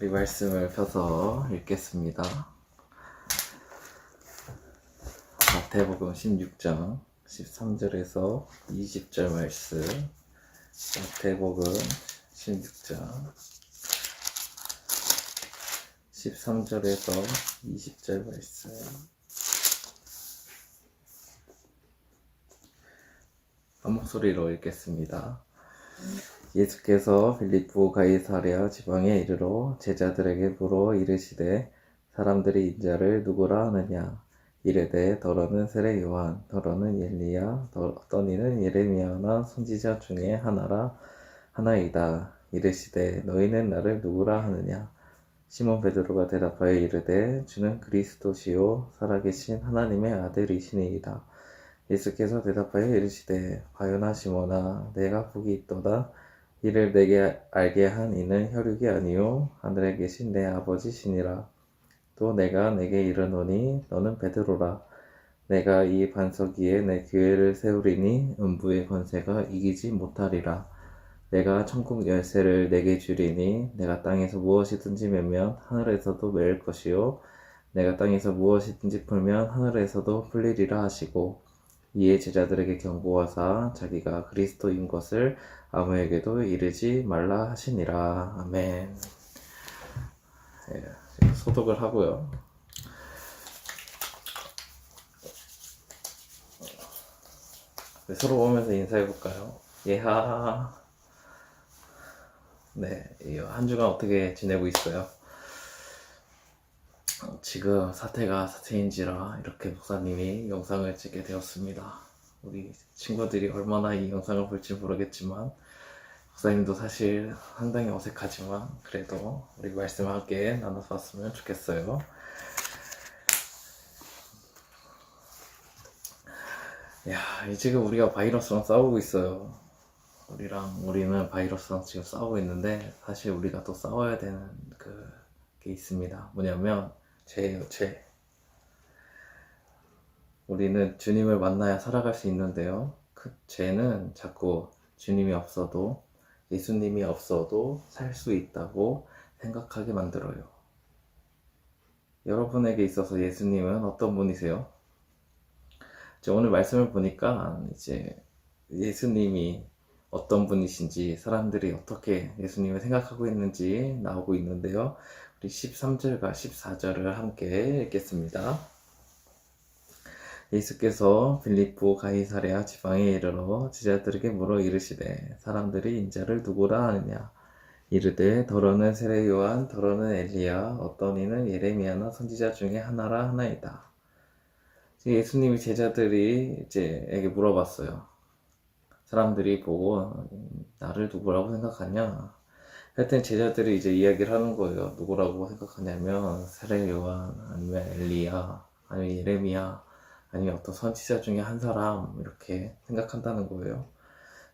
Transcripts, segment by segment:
우리 말씀을 펴서 읽겠습니다. 마태복음 16장 13절에서 20절 말씀. 마태복음 16장 13절에서 20절 말씀. 한 목소리로 읽겠습니다. 예수께서 빌립보 가이사랴 지방에 이르러 제자들에게 물어 이르시되 사람들이 인자를 누구라 하느냐. 이르되 더러는 세례 요한, 더러는 엘리야, 어떤 이는 예레미야나 선지자 중에 하나이다. 이르시되 너희는 나를 누구라 하느냐. 시몬 베드로가 대답하여 이르되 주는 그리스도시요 살아계신 하나님의 아들이시니이다. 예수께서 대답하여 이르시되 바요나 시몬아 내가 복이 있도다. 이를 내게 알게 한 이는 혈육이 아니요 하늘에 계신 내 아버지시니라. 또 내가 내게 이르노니 너는 베드로라. 내가 이 반석 위에 내 교회를 세우리니 음부의 권세가 이기지 못하리라. 내가 천국 열쇠를 내게 주리니 내가 땅에서 무엇이든지 매면 하늘에서도 매일 것이요 내가 땅에서 무엇이든지 풀면 하늘에서도 풀리리라 하시고 이에 제자들에게 경고하사 자기가 그리스도인 것을 아무에게도 이르지 말라 하시니라. 아멘. 소독을 하고요. 서로 보면서 인사해 볼까요? 예하. 네, 한 주간 어떻게 지내고 있어요? 지금 사태가 사태인지라 이렇게 목사님이 영상을 찍게 되었습니다. 우리 친구들이 얼마나 이 영상을 볼지 모르겠지만 목사님도 사실 상당히 어색하지만 그래도 우리 말씀 함께 나눠서 왔으면 좋겠어요. 지금 우리가 바이러스랑 싸우고 있어요. 우리는 바이러스랑 지금 싸우고 있는데 사실 우리가 또 싸워야 되는 게 있습니다. 뭐냐면 죄예요, 죄. 우리는 주님을 만나야 살아갈 수 있는데요. 그 죄는 자꾸 주님이 없어도 예수님이 없어도 살 수 있다고 생각하게 만들어요. 여러분에게 있어서 예수님은 어떤 분이세요? 오늘 말씀을 보니까 이제 예수님이 어떤 분이신지 사람들이 어떻게 예수님을 생각하고 있는지 나오고 있는데요. 우리 13절과 14절을 함께 읽겠습니다. 예수께서 빌립보 가이사랴 지방에 이르러 제자들에게 물어 이르시되 사람들이 인자를 누구라 하느냐. 이르되 더러는 세례 요한, 더러는 엘리야, 어떤 이는 예레미야나 선지자 중에 하나이다. 예수님이 제자들이 에게 물어봤어요. 사람들이 보고 나를 누구라고 생각하냐? 하여튼 제자들이 이야기를 하는 거예요. 누구라고 생각하냐면 세례 요한, 아니면 엘리야, 아니면 예레미야, 아니면 어떤 선지자 중에 한 사람 이렇게 생각한다는 거예요.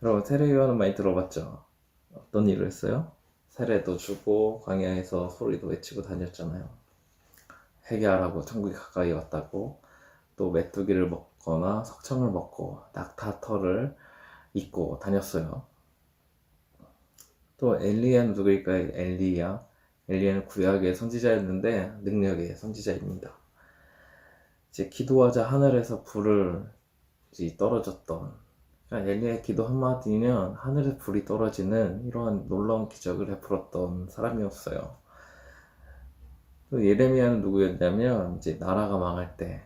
여러분 세례 요한은 많이 들어봤죠? 어떤 일을 했어요? 세례도 주고 광야에서 소리도 외치고 다녔잖아요. 회개하라고 천국이 가까이 왔다고. 또 메뚜기를 먹거나 석청을 먹고 낙타털을 입고 다녔어요. 또 엘리야는 누구일까요? 엘리야는 구약의 선지자였는데 능력의 선지자입니다. 기도하자 하늘에서 불을 떨어졌던, 그러니까 엘리야의 기도 한마디면 하늘에서 불이 떨어지는 이러한 놀라운 기적을 베풀었던 사람이었어요. 또 예레미야는 누구였냐면 나라가 망할 때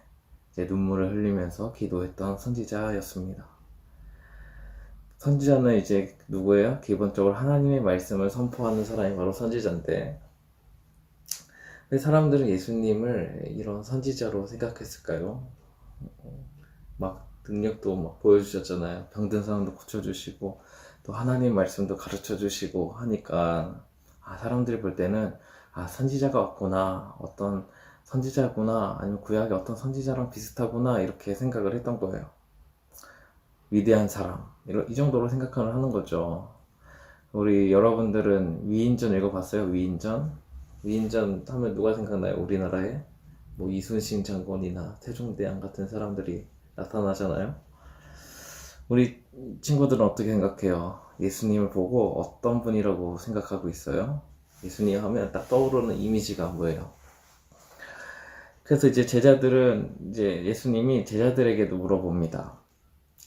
눈물을 흘리면서 기도했던 선지자였습니다. 선지자는 누구예요? 기본적으로 하나님의 말씀을 선포하는 사람이 바로 선지자인데 왜 사람들은 예수님을 이런 선지자로 생각했을까요? 능력도 보여주셨잖아요. 병든 사람도 고쳐주시고 또 하나님 말씀도 가르쳐주시고 하니까 사람들이 볼 때는 선지자가 왔구나, 어떤 선지자구나, 아니면 구약의 어떤 선지자랑 비슷하구나 이렇게 생각을 했던 거예요. 위대한 사람, 이 정도로 생각을 하는 거죠. 우리 여러분들은 위인전 읽어봤어요? 위인전 하면 누가 생각나요? 우리나라에 이순신 장군이나 태종대왕 같은 사람들이 나타나잖아요. 우리 친구들은 어떻게 생각해요? 예수님을 보고 어떤 분이라고 생각하고 있어요? 예수님 하면 딱 떠오르는 이미지가 뭐예요? 그래서 이제 제자들은 이제 예수님이 제자들에게도 물어봅니다.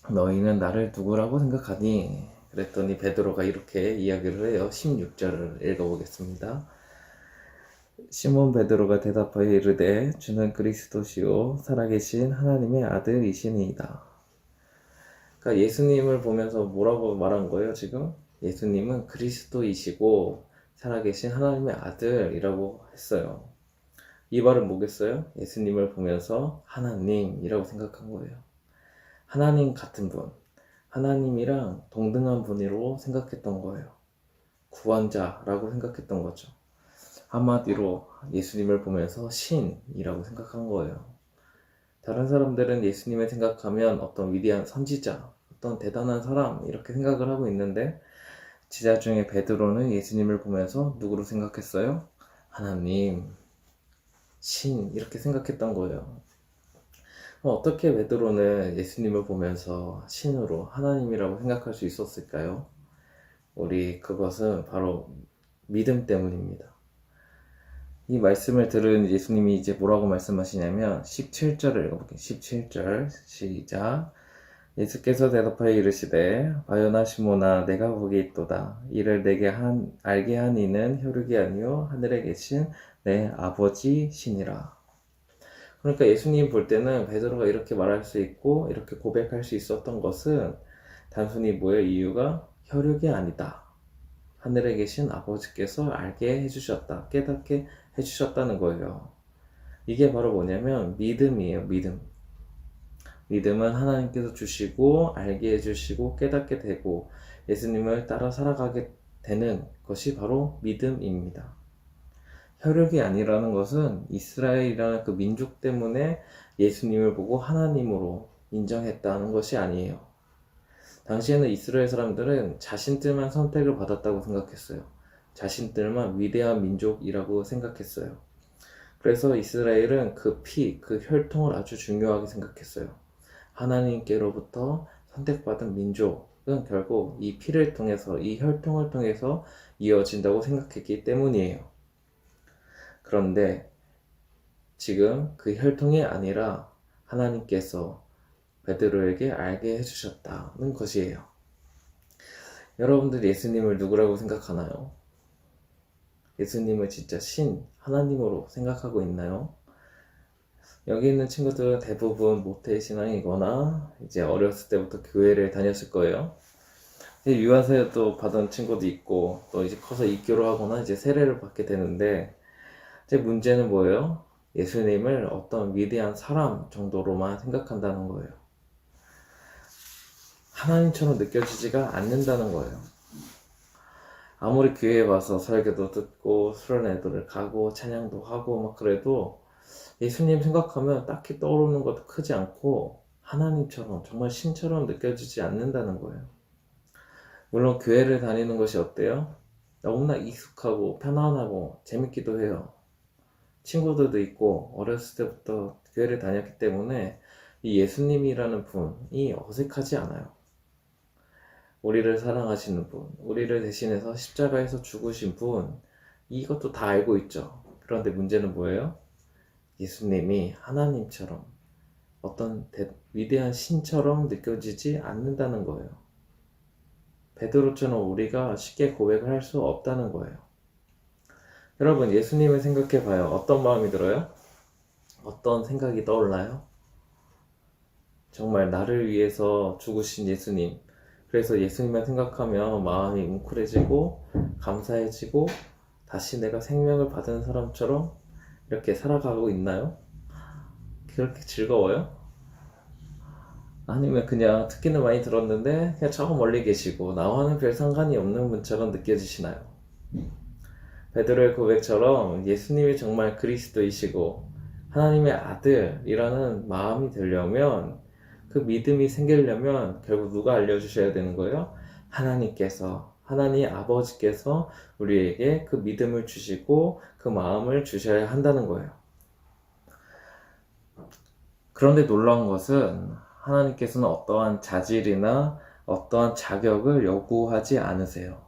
너희는 나를 누구라고 생각하니? 그랬더니 베드로가 이렇게 이야기를 해요. 16절을 읽어보겠습니다. 시몬 베드로가 대답하여 이르되 주는 그리스도시요 살아계신 하나님의 아들이시니이다. 그러니까 예수님을 보면서 뭐라고 말한 거예요 지금? 예수님은 그리스도이시고 살아계신 하나님의 아들이라고 했어요. 이 말은 뭐겠어요? 예수님을 보면서 하나님이라고 생각한 거예요. 하나님 같은 분, 하나님이랑 동등한 분으로 생각했던 거예요. 구원자라고 생각했던 거죠. 한마디로 예수님을 보면서 신이라고 생각한 거예요. 다른 사람들은 예수님을 생각하면 어떤 위대한 선지자, 어떤 대단한 사람 이렇게 생각을 하고 있는데 제자 중에 베드로는 예수님을 보면서 누구로 생각했어요? 하나님, 신 이렇게 생각했던 거예요. 어떻게 베드로는 예수님을 보면서 신으로 하나님이라고 생각할 수 있었을까요? 그것은 바로 믿음 때문입니다. 이 말씀을 들은 예수님이 이제 뭐라고 말씀하시냐면 17절을 읽어볼게요. 17절 시작. 예수께서 대답하여 이르시되 바요나 시모나 내가 거기 있도다. 이를 내게 알게 한 이는 혈육이 아니요 하늘에 계신 내 아버지 신이라. 그러니까 예수님 볼 때는 베드로가 이렇게 말할 수 있고 이렇게 고백할 수 있었던 것은 단순히 뭐예요? 이유가 혈육이 아니다. 하늘에 계신 아버지께서 알게 해주셨다. 깨닫게 해주셨다는 거예요. 이게 바로 뭐냐면 믿음이에요. 믿음. 믿음은 하나님께서 주시고 알게 해주시고 깨닫게 되고 예수님을 따라 살아가게 되는 것이 바로 믿음입니다. 혈육이 아니라는 것은 이스라엘이라는 그 민족 때문에 예수님을 보고 하나님으로 인정했다는 것이 아니에요. 당시에는 이스라엘 사람들은 자신들만 선택을 받았다고 생각했어요. 자신들만 위대한 민족이라고 생각했어요. 그래서 이스라엘은 그 그 혈통을 아주 중요하게 생각했어요. 하나님께로부터 선택받은 민족은 결국 이 피를 통해서, 이 혈통을 통해서 이어진다고 생각했기 때문이에요. 그런데 지금 그 혈통이 아니라 하나님께서 베드로에게 알게 해주셨다는 것이에요. 여러분들 예수님을 누구라고 생각하나요? 예수님을 진짜 신, 하나님으로 생각하고 있나요? 여기 있는 친구들은 대부분 모태신앙이거나 이제 어렸을 때부터 교회를 다녔을 거예요. 유아세도 받은 친구도 있고 또 이제 커서 입교를 하거나 이제 세례를 받게 되는데 이제 문제는 뭐예요? 예수님을 어떤 위대한 사람 정도로만 생각한다는 거예요. 하나님처럼 느껴지지가 않는다는 거예요. 아무리 교회에 와서 설교도 듣고 수련회도 가고 찬양도 하고 막 그래도 예수님 생각하면 딱히 떠오르는 것도 크지 않고 하나님처럼 정말 신처럼 느껴지지 않는다는 거예요. 물론 교회를 다니는 것이 어때요? 너무나 익숙하고 편안하고 재밌기도 해요. 친구들도 있고 어렸을 때부터 교회를 다녔기 때문에 이 예수님이라는 분이 어색하지 않아요. 우리를 사랑하시는 분, 우리를 대신해서 십자가에서 죽으신 분, 이것도 다 알고 있죠. 그런데 문제는 뭐예요? 예수님이 하나님처럼 어떤 위대한 신처럼 느껴지지 않는다는 거예요. 베드로처럼 우리가 쉽게 고백을 할 수 없다는 거예요. 여러분, 예수님을 생각해 봐요. 어떤 마음이 들어요? 어떤 생각이 떠올라요? 정말 나를 위해서 죽으신 예수님. 그래서 예수님만 생각하면 마음이 뭉클해지고 감사해지고 다시 내가 생명을 받은 사람처럼 이렇게 살아가고 있나요? 그렇게 즐거워요? 아니면 그냥 듣기는 많이 들었는데 그냥 저 멀리 계시고 나와는 별 상관이 없는 분처럼 느껴지시나요? 베드로의 고백처럼 예수님이 정말 그리스도이시고 하나님의 아들이라는 마음이 들려면 그 믿음이 생기려면 결국 누가 알려주셔야 되는 거예요? 하나님께서, 하나님 아버지께서 우리에게 그 믿음을 주시고 그 마음을 주셔야 한다는 거예요. 그런데 놀라운 것은 하나님께서는 어떠한 자질이나 어떠한 자격을 요구하지 않으세요.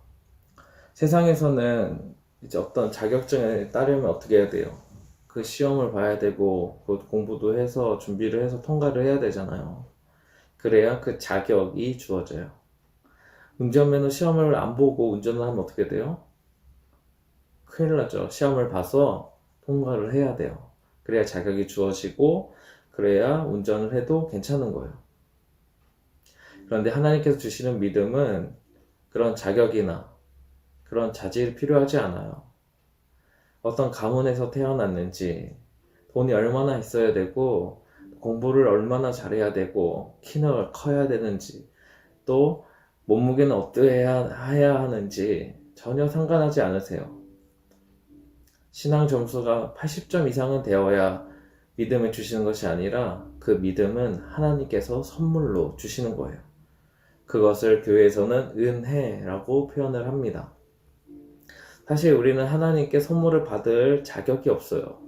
세상에서는 이제 어떤 자격증에 따려면 어떻게 해야 돼요? 그 시험을 봐야 되고, 그 공부도 해서 준비를 해서 통과를 해야 되잖아요. 그래야 그 자격이 주어져요. 운전면허 시험을 안 보고 운전을 하면 어떻게 돼요? 큰일 나죠. 시험을 봐서 통과를 해야 돼요. 그래야 자격이 주어지고, 그래야 운전을 해도 괜찮은 거예요. 그런데 하나님께서 주시는 믿음은 그런 자격이나 그런 자질이 필요하지 않아요. 어떤 가문에서 태어났는지, 돈이 얼마나 있어야 되고, 공부를 얼마나 잘해야 되고, 키는 커야 되는지, 또 몸무게는 어떠해야 하는지 전혀 상관하지 않으세요. 신앙 점수가 80점 이상은 되어야 믿음을 주시는 것이 아니라 그 믿음은 하나님께서 선물로 주시는 거예요. 그것을 교회에서는 은혜라고 표현을 합니다. 사실 우리는 하나님께 선물을 받을 자격이 없어요.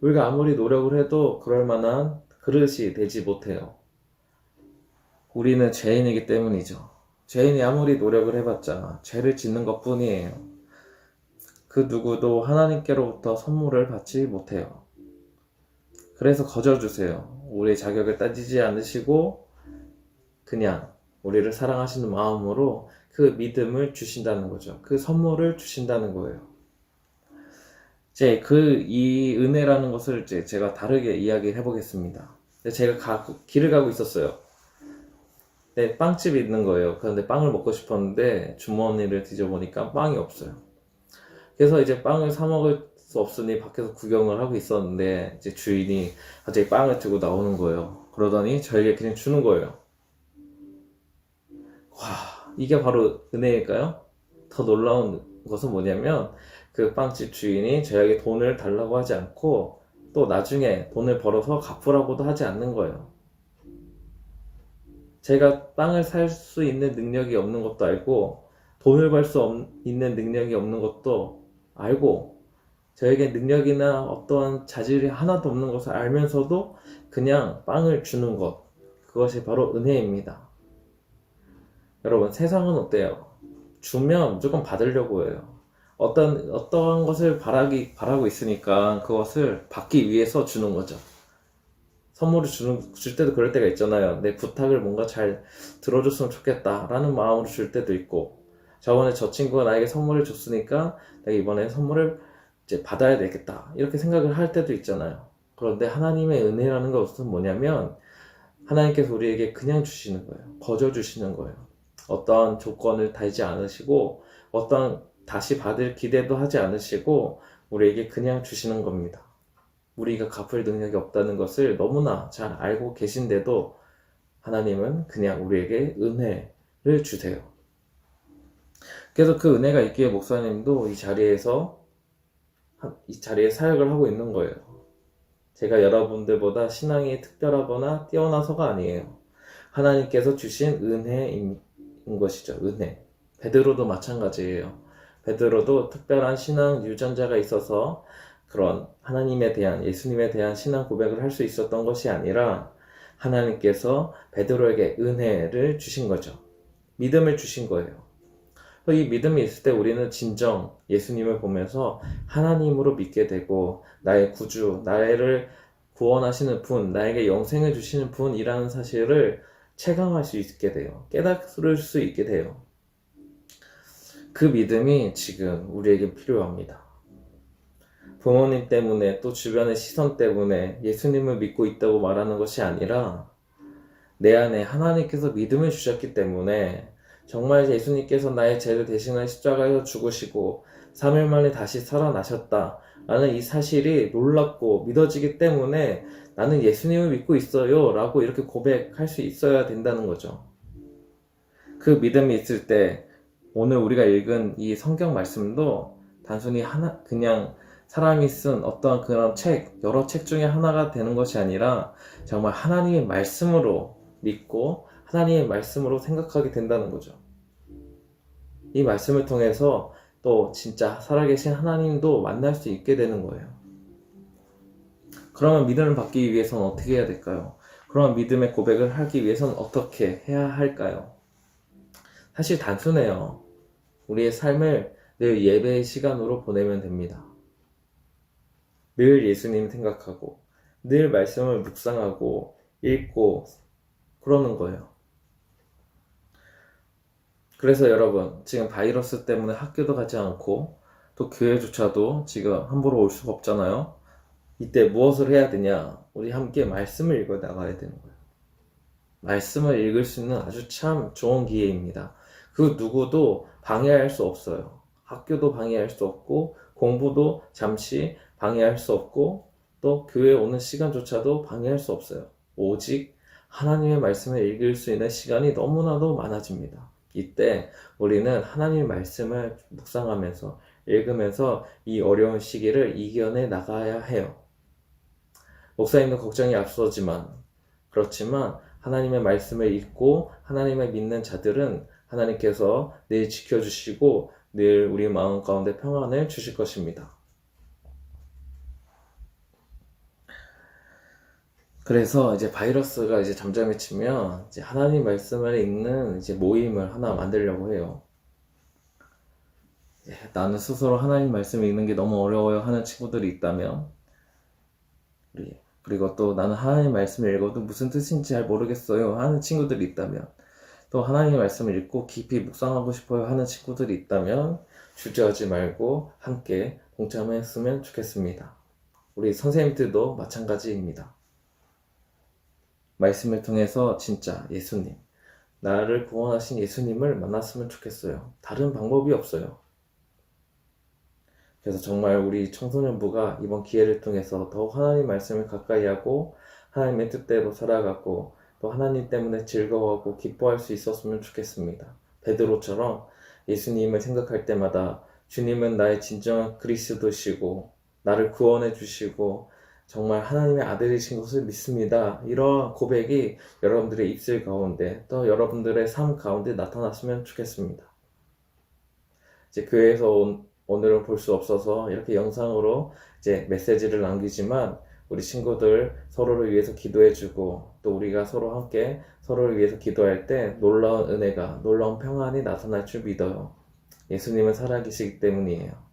우리가 아무리 노력을 해도 그럴 만한 그릇이 되지 못해요. 우리는 죄인이기 때문이죠. 죄인이 아무리 노력을 해봤자 죄를 짓는 것 뿐이에요. 그 누구도 하나님께로부터 선물을 받지 못해요. 그래서 거저주세요. 우리의 자격을 따지지 않으시고 그냥 우리를 사랑하시는 마음으로 그 믿음을 주신다는 거죠. 그 선물을 주신다는 거예요. 이제 이 은혜라는 것을 이제 제가 다르게 이야기를 해보겠습니다. 제가 길을 가고 있었어요. 네, 빵집이 있는 거예요. 그런데 빵을 먹고 싶었는데 주머니를 뒤져보니까 빵이 없어요. 그래서 이제 빵을 사 먹을 수 없으니 밖에서 구경을 하고 있었는데 이제 주인이 갑자기 빵을 들고 나오는 거예요. 그러더니 저에게 그냥 주는 거예요. 와, 이게 바로 은혜일까요? 더 놀라운 것은 뭐냐면 그 빵집 주인이 저에게 돈을 달라고 하지 않고 또 나중에 돈을 벌어서 갚으라고도 하지 않는 거예요. 제가 빵을 살 수 있는 능력이 없는 것도 알고 돈을 벌 수 있는 능력이 없는 것도 알고 저에게 능력이나 어떠한 자질이 하나도 없는 것을 알면서도 그냥 빵을 주는 것, 그것이 바로 은혜입니다. 여러분, 세상은 어때요? 주면 무조건 받으려고 해요. 어떠한 것을 바라고 있으니까 그것을 받기 위해서 주는 거죠. 선물을 줄 때도 그럴 때가 있잖아요. 내 부탁을 뭔가 잘 들어줬으면 좋겠다 라는 마음으로 줄 때도 있고, 저번에 저 친구가 나에게 선물을 줬으니까 내가 이번에 선물을 이제 받아야 되겠다 이렇게 생각을 할 때도 있잖아요. 그런데 하나님의 은혜라는 것은 뭐냐면 하나님께서 우리에게 그냥 주시는 거예요. 거저 주시는 거예요. 어떠한 조건을 달지 않으시고 어떠한 다시 받을 기대도 하지 않으시고 우리에게 그냥 주시는 겁니다. 우리가 갚을 능력이 없다는 것을 너무나 잘 알고 계신데도 하나님은 그냥 우리에게 은혜를 주세요. 그래서 그 은혜가 있기에 목사님도 이 자리에 사역을 하고 있는 거예요. 제가 여러분들보다 신앙이 특별하거나 뛰어나서가 아니에요. 하나님께서 주신 은혜인 것이죠. 은혜. 베드로도 마찬가지예요. 베드로도 특별한 신앙 유전자가 있어서 그런 하나님에 대한, 예수님에 대한 신앙 고백을 할 수 있었던 것이 아니라 하나님께서 베드로에게 은혜를 주신 거죠. 믿음을 주신 거예요. 이 믿음이 있을 때 우리는 진정 예수님을 보면서 하나님으로 믿게 되고 나의 구주, 나를 구원하시는 분, 나에게 영생을 주시는 분이라는 사실을 체감할 수 있게 돼요. 깨달을 수 있게 돼요. 그 믿음이 지금 우리에게 필요합니다. 부모님 때문에 또 주변의 시선 때문에 예수님을 믿고 있다고 말하는 것이 아니라 내 안에 하나님께서 믿음을 주셨기 때문에 정말 예수님께서 나의 죄를 대신하여 십자가에서 죽으시고 3일 만에 다시 살아나셨다 라는 이 사실이 놀랍고 믿어지기 때문에 나는 예수님을 믿고 있어요 라고 이렇게 고백할 수 있어야 된다는 거죠. 그 믿음이 있을 때 오늘 우리가 읽은 이 성경 말씀도 단순히 그냥 사람이 쓴 어떤 그런 여러 책 중에 하나가 되는 것이 아니라 정말 하나님의 말씀으로 믿고 하나님의 말씀으로 생각하게 된다는 거죠. 이 말씀을 통해서 또 진짜 살아계신 하나님도 만날 수 있게 되는 거예요. 그러면 믿음을 받기 위해서는 어떻게 해야 될까요? 그러면 믿음의 고백을 하기 위해서는 어떻게 해야 할까요? 사실 단순해요. 우리의 삶을 늘 예배의 시간으로 보내면 됩니다. 늘 예수님 생각하고 늘 말씀을 묵상하고 읽고 그러는 거예요. 그래서 여러분, 지금 바이러스 때문에 학교도 가지 않고 또 교회조차도 지금 함부로 올 수가 없잖아요. 이때 무엇을 해야 되냐? 우리 함께 말씀을 읽어 나가야 되는 거예요. 말씀을 읽을 수 있는 아주 참 좋은 기회입니다. 그 누구도 방해할 수 없어요. 학교도 방해할 수 없고 공부도 잠시 방해할 수 없고 또 교회 오는 시간조차도 방해할 수 없어요. 오직 하나님의 말씀을 읽을 수 있는 시간이 너무나도 많아집니다. 이때 우리는 하나님의 말씀을 묵상하면서 읽으면서 이 어려운 시기를 이겨내 나가야 해요. 목사님도 걱정이 앞서지만 그렇지만 하나님의 말씀을 읽고 하나님을 믿는 자들은 하나님께서 늘 지켜주시고 늘 우리 마음 가운데 평안을 주실 것입니다. 그래서 이제 바이러스가 이제 잠잠해지면 이제 하나님 말씀을 읽는 이제 모임을 하나 만들려고 해요. 나는 스스로 하나님 말씀 읽는 게 너무 어려워요 하는 친구들이 있다면, 그리고 또 나는 하나님 말씀을 읽어도 무슨 뜻인지 잘 모르겠어요 하는 친구들이 있다면, 또 하나님의 말씀을 읽고 깊이 묵상하고 싶어요 하는 친구들이 있다면 주저하지 말고 함께 동참했으면 좋겠습니다. 우리 선생님들도 마찬가지입니다. 말씀을 통해서 진짜 예수님, 나를 구원하신 예수님을 만났으면 좋겠어요. 다른 방법이 없어요. 그래서 정말 우리 청소년부가 이번 기회를 통해서 더욱 하나님 말씀을 가까이 하고 하나님의 뜻대로 살아가고 또 하나님 때문에 즐거워하고 기뻐할 수 있었으면 좋겠습니다. 베드로처럼 예수님을 생각할 때마다 주님은 나의 진정한 그리스도시고 나를 구원해 주시고 정말 하나님의 아들이신 것을 믿습니다. 이러한 고백이 여러분들의 입술 가운데 또 여러분들의 삶 가운데 나타났으면 좋겠습니다. 이제 교회에서 오늘은 볼 수 없어서 이렇게 영상으로 이제 메시지를 남기지만 우리 친구들 서로를 위해서 기도해주고 또 우리가 서로 함께 서로를 위해서 기도할 때 놀라운 은혜가, 놀라운 평안이 나타날 줄 믿어요. 예수님은 살아계시기 때문이에요.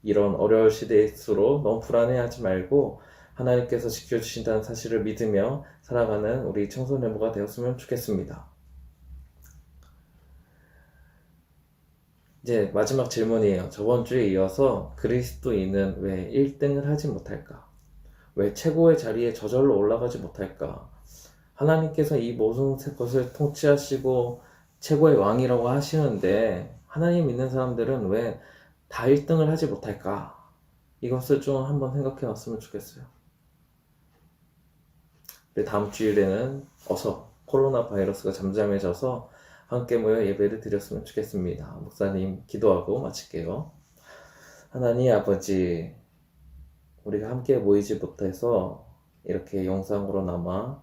이런 어려운 시대일수록 너무 불안해하지 말고 하나님께서 지켜주신다는 사실을 믿으며 살아가는 우리 청소년부가 되었으면 좋겠습니다. 이제 마지막 질문이에요. 저번 주에 이어서 그리스도인은 왜 1등을 하지 못할까? 왜 최고의 자리에 저절로 올라가지 못할까? 하나님께서 이 모든 것을 통치하시고 최고의 왕이라고 하시는데 하나님 믿는 사람들은 왜 다 1등을 하지 못할까? 이것을 좀 한번 생각해 봤으면 좋겠어요. 다음 주일에는 어서 코로나 바이러스가 잠잠해져서 함께 모여 예배를 드렸으면 좋겠습니다. 목사님 기도하고 마칠게요. 하나님 아버지, 우리가 함께 모이지 못해서 이렇게 영상으로나마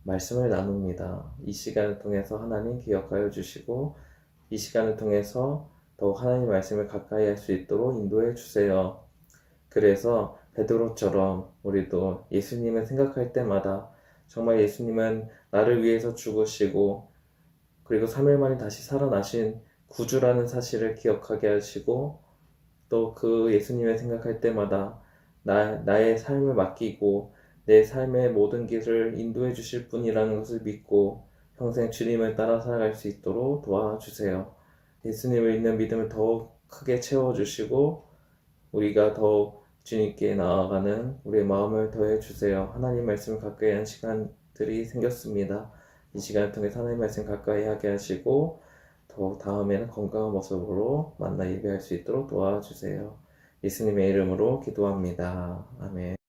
말씀을 나눕니다. 이 시간을 통해서 하나님 기억하여 주시고 이 시간을 통해서 더욱 하나님 말씀을 가까이 할 수 있도록 인도해 주세요. 그래서 베드로처럼 우리도 예수님을 생각할 때마다 정말 예수님은 나를 위해서 죽으시고 그리고 3일 만에 다시 살아나신 구주라는 사실을 기억하게 하시고 또 그 예수님을 생각할 때마다 나의 삶을 맡기고 내 삶의 모든 길을 인도해 주실 분이라는 것을 믿고 평생 주님을 따라 살아갈 수 있도록 도와주세요. 예수님을 믿는 믿음을 더욱 크게 채워주시고 우리가 더욱 주님께 나아가는 우리의 마음을 더해 주세요. 하나님 말씀을 가까이 하는 시간들이 생겼습니다. 이 시간을 통해 하나님 말씀 가까이 하게 하시고 더욱 다음에는 건강한 모습으로 만나 예배할 수 있도록 도와주세요. 예수님의 이름으로 기도합니다. 아멘.